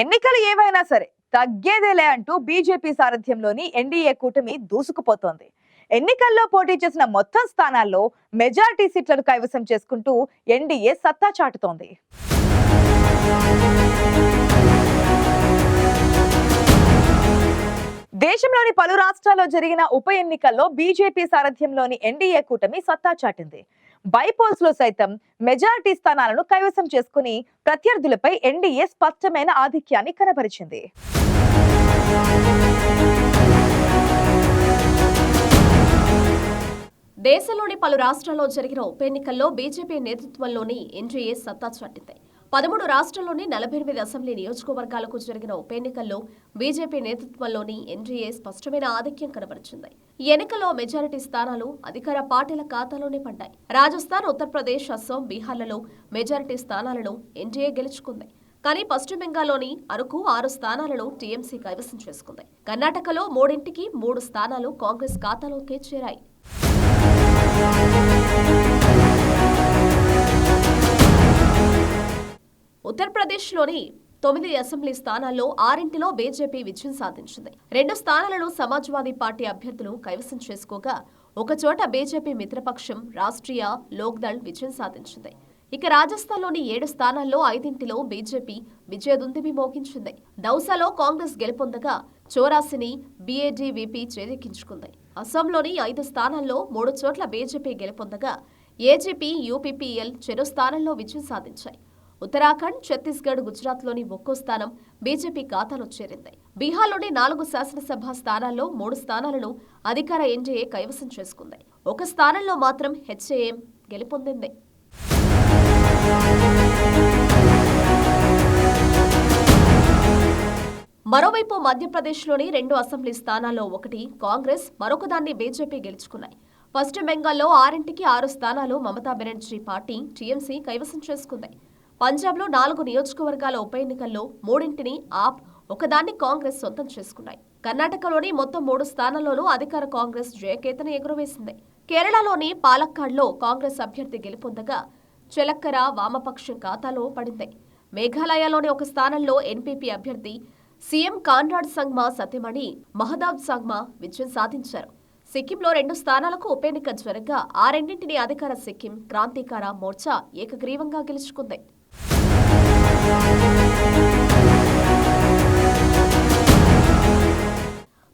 ఎన్నికలు ఏవైనా సరే తగ్గేదేలే అంటూ బీజేపీ సారథ్యంలోని ఎన్డీఏ కూటమి దూసుకుపోతోంది. ఎన్నికల్లో పోటీ చేసిన మొత్తం స్థానాల్లో మెజారిటీ సీట్లను కైవసం చేసుకుంటూ ఎన్డీఏ సత్తా చాటుతోంది. దేశంలోని పలు రాష్ట్రాల్లో జరిగిన ఉప ఎన్నికల్లో బీజేపీ సారథ్యంలోని ఎన్డీఏ కూటమి సత్తా చాటింది. బైపోల్స్ లో సైతం మెజారిటీ స్థానాలను కైవసం చేసుకుని ప్రత్యర్థులపై ఎన్డీఏ స్పష్టమైన ఆధిక్యాన్ని కనబరిచింది. దేశంలోని పలు రాష్ట్రాల్లో జరిగిన ఉప ఎన్నికల్లో బీజేపీ నేతృత్వంలోని ఎన్డీఏ సత్తా చాటింది. 13 రాష్ట్రాల్లోని 48 అసెంబ్లీ నియోజకవర్గాలకు జరిగిన ఉప ఎన్నికల్లో బీజేపీ నేతృత్వంలోని ఎన్డీఏ స్పష్టమైన ఆధిక్యం కనబరిచింది. ఈ ఎన్నికల్లో మెజారిటీ స్థానాలు అధికార పార్టీల ఖాతాలోనే పడ్డాయి. రాజస్థాన్, ఉత్తరప్రదేశ్, అస్సాం, బీహార్లలో మెజారిటీ స్థానాలను ఎన్డీఏ గెలుచుకుంది. కానీ పశ్చిమ బెంగాల్లోని అరకు 6 స్థానాలను టీఎంసీ కైవసం చేసుకుంది. కర్ణాటకలో 3 స్థానాలు కాంగ్రెస్ ఖాతాలోకి చేరాయి. ఉత్తరప్రదేశ్లోని 9 అసెంబ్లీ స్థానాల్లో 6 బీజేపీ విజయం సాధించింది. 2 స్థానాలను సమాజ్వాదీ పార్టీ అభ్యర్థులు కైవసం చేసుకోగా ఒకచోట బీజేపీ మిత్రపక్షం రాష్ట్రీయ లోక్దళ్ విజయం సాధించింది. ఇక రాజస్థాన్లోని 7 స్థానాల్లో 5 బీజేపీ విజయదుందుబి మోగించింది. దౌసాలో కాంగ్రెస్ గెలుపొందగా చౌరాసిని బీఏడీవీపీ చేజిక్కించుకుంది. అస్సాంలోని 5 స్థానాల్లో 3 చోట్ల బీజేపీ గెలుపొందగా ఏజీపీ, యూపీపీఎల్ చెరో స్థానంలో విజయం సాధించాయి. ఉత్తరాఖండ్, ఛత్తీస్గఢ్, గుజరాత్లోని ఒక్కో స్థానం బీజేపీ ఖాతాలో చేరింది. బీహార్లోని 4 శాసనసభ స్థానాల్లో 3 స్థానాలను అధికార ఎన్డీఏ కైవసం చేసుకుంది. 1 స్థానంలో మాత్రం హెచ్ఏఎం గెలుపొందింది. మరోవైపు మధ్యప్రదేశ్లోని 2 అసెంబ్లీ స్థానాల్లో 1 కాంగ్రెస్, మరొకదాన్ని బీజేపీ గెలుచుకున్నాయి. పశ్చిమ బెంగాల్లో 6 స్థానాలు మమతా బెనర్జీ పార్టీ టీఎంసీ కైవసం చేసుకుంది. పంజాబ్లో 4 నియోజకవర్గాల ఉప ఎన్నికల్లో 3 ఆప్, ఒకదాన్ని కాంగ్రెస్ సొంతం చేసుకున్నాయి. కర్ణాటకలోని మొత్తం 3 స్థానాల్లోనూ అధికార కాంగ్రెస్ జయకేతను ఎగురవేసింది. కేరళలోని పాలక్కాడ్లో కాంగ్రెస్ అభ్యర్థి గెలుపొందగా చెలక్కర వామపక్షం ఖాతాలో పడింది. మేఘాలయలోని 1 స్థానంలో ఎన్పీపీ అభ్యర్థి సీఎం కాన్రాడ్ సంగ్మా సతీమణి మహదాబ్ సంగ్మా విజయం సాధించారు. సిక్కింలో 2 స్థానాలకు ఉప ఎన్నిక జరగగా ఆ రెండింటిని అధికార సిక్కిం క్రాంతికార మోర్చా ఏకగ్రీవంగా గెలుచుకుంది.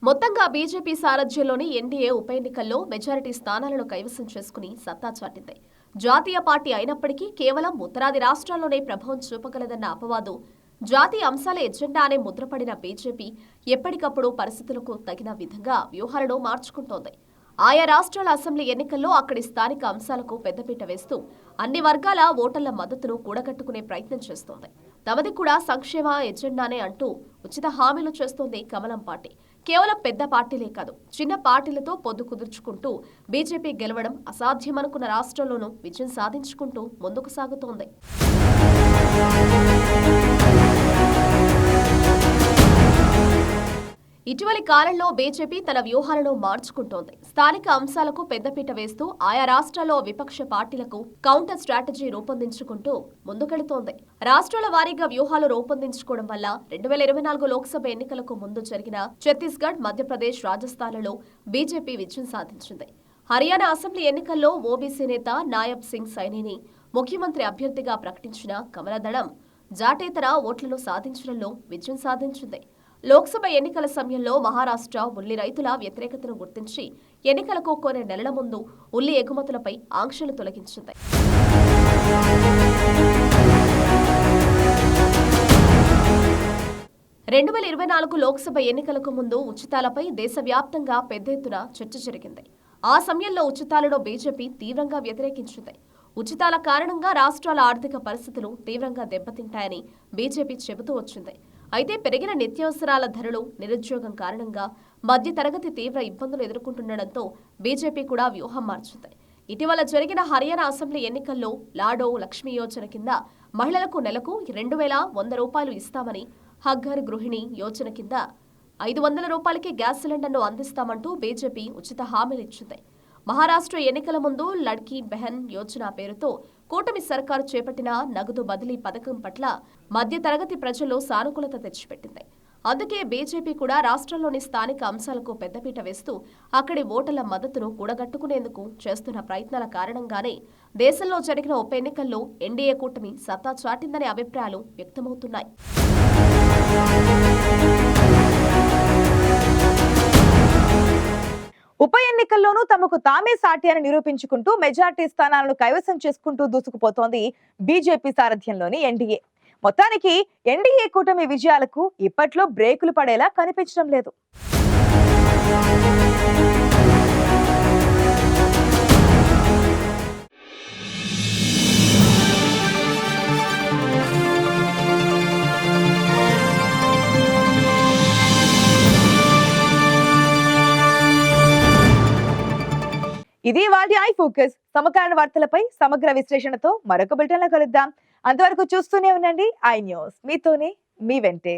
మొత్తంగా బీజేపీ సారథ్యంలోని ఎన్డీఏ ఉప ఎన్నికల్లో మెజారిటీ స్థానాలను కైవసం చేసుకుని సత్తా చాటింది. జాతీయ పార్టీ అయినప్పటికీ కేవలం ఉత్తరాది రాష్ట్రాల్లోనే ప్రభావం చూపగలదన్న అపవాదు, జాతీయ అంశాల ఎజెండా అనే ముద్రపడిన బీజేపీ ఎప్పటికప్పుడు పరిస్థితులకు తగిన విధంగా వ్యూహాలను మార్చుకుంటోంది. ఆయా రాష్ట్రాల అసెంబ్లీ ఎన్నికల్లో అక్కడి స్థానిక అంశాలకు పెద్దపీట వేస్తూ అన్ని వర్గాల ఓటర్ల మద్దతును కూడగట్టుకునే ప్రయత్నం చేస్తోంది. తమది కూడా సంక్షేమ ఎజెండానే అంటూ ఉచిత హామీలు చేస్తోంది కమలం పార్టీ. కేవలం పెద్ద పార్టీలే కాదు, చిన్న పార్టీలతో పొద్దు కుదుర్చుకుంటూ బీజేపీ గెలవడం అసాధ్యమనుకున్న రాష్ట్రంలోనూ విజయం సాధించుకుంటూ ముందుకు సాగుతోంది. ఇటీవలి కాలంలో బీజేపీ తన వ్యూహాలను మార్చుకుంటోంది. స్థానిక అంశాలకు పెద్దపీట వేస్తూ ఆయా రాష్ట్రాల్లో విపక్ష పార్టీలకు కౌంటర్ స్ట్రాటజీ రూపొందించుకుంటూ ముందుకెళుతోంది. రాష్ట్రాల వారీగా వ్యూహాలు రూపొందించుకోవడం వల్ల 2024 లోక్సభ ఎన్నికలకు ముందు జరిగిన ఛత్తీస్గఢ్, మధ్యప్రదేశ్, రాజస్థాన్లలో బీజేపీ విజయం సాధించింది. హర్యానా అసెంబ్లీ ఎన్నికల్లో ఓబీసీ నేత నాయబ్ సింగ్ సైనిని ముఖ్యమంత్రి అభ్యర్థిగా ప్రకటించిన కమలదళం జాటేతర ఓట్లను సాధించడంలో విజయం సాధించింది. లోక్సభ ఎన్నికల సమయంలో మహారాష్ట్ర ఉల్లి రైతుల వ్యతిరేకతను గుర్తించి ఎన్నికలకు కొన్ని నెలల ముందు ఉల్లి ఎగుమతులపై ఆంక్షలు తొలగించింది. 2024 లోక్సభ ఎన్నికలకు ముందు ఉచితాలపై దేశవ్యాప్తంగా పెద్ద ఎత్తున చర్చ జరిగింది. ఆ సమయంలో ఉచితాలను బీజేపీ తీవ్రంగా వ్యతిరేకించింది. ఉచితాల కారణంగా రాష్ట్రాల ఆర్థిక పరిస్థితులు తీవ్రంగా దెబ్బతింటాయని బీజేపీ చెబుతూ వచ్చింది. అయితే పెరిగిన నిత్యావసరాల ధరలు, నిరుద్యోగం కారణంగా మధ్యతరగతి తీవ్ర ఇబ్బందులు ఎదుర్కొంటుండటంతో బీజేపీ కూడా వ్యూహం మార్చింది. ఇటీవల జరిగిన హర్యానా అసెంబ్లీ ఎన్నికల్లో లాడో లక్ష్మీ యోజన కింద మహిళలకు నెలకు 2,100 రూపాయలు ఇస్తామని, హగ్గర్ గృహిణి యోజన కింద 500 రూపాయలకి గ్యాస్ సిలిండర్ను అందిస్తామంటూ బీజేపీ ఉచిత హామీలిచ్చింది. మహారాష్ట్ర ఎన్నికల ముందు లడ్కీ బెహన్ యోజన పేరుతో కూటమి సర్కారు చేపట్టిన నగదు బదిలీ పథకం పట్ల మధ్యతరగతి ప్రజల్లో సానుకూలత తెచ్చిపెట్టింది. అందుకే బీజేపీ కూడా రాష్ట్రంలోని స్థానిక అంశాలకు పెద్దపీట వేస్తూ అక్కడి ఓటర్ల మద్దతును కూడగట్టుకునేందుకు చేస్తున్న ప్రయత్నాల కారణంగానే దేశంలో జరిగిన ఉప ఎన్నికల్లో ఎన్డీఏ కూటమి సత్తా చాటిందనే అభిప్రాయాలు వ్యక్తమవుతున్నాయి. ఉప ఎన్నికల్లోనూ తమకు తామే సాటి అని నిరూపించుకుంటూ మెజార్టీ స్థానాలను కైవసం చేసుకుంటూ దూసుకుపోతోంది బీజేపీ సారథ్యంలోని ఎన్డీఏ. మొత్తానికి ఎన్డీఏ కూటమి విజయాలకు ఇప్పట్లో బ్రేకులు పడేలా కనిపించడం లేదు. ఇది వాటి ఐ ఫోకస్. సమకాలీన వార్తలపై సమగ్ర విశ్లేషణతో మరొక బులెటిన్లో కలుద్దాం. అంతవరకు చూస్తూనే ఉండండి ఐ న్యూస్. మీతోనే మీ వెంటే.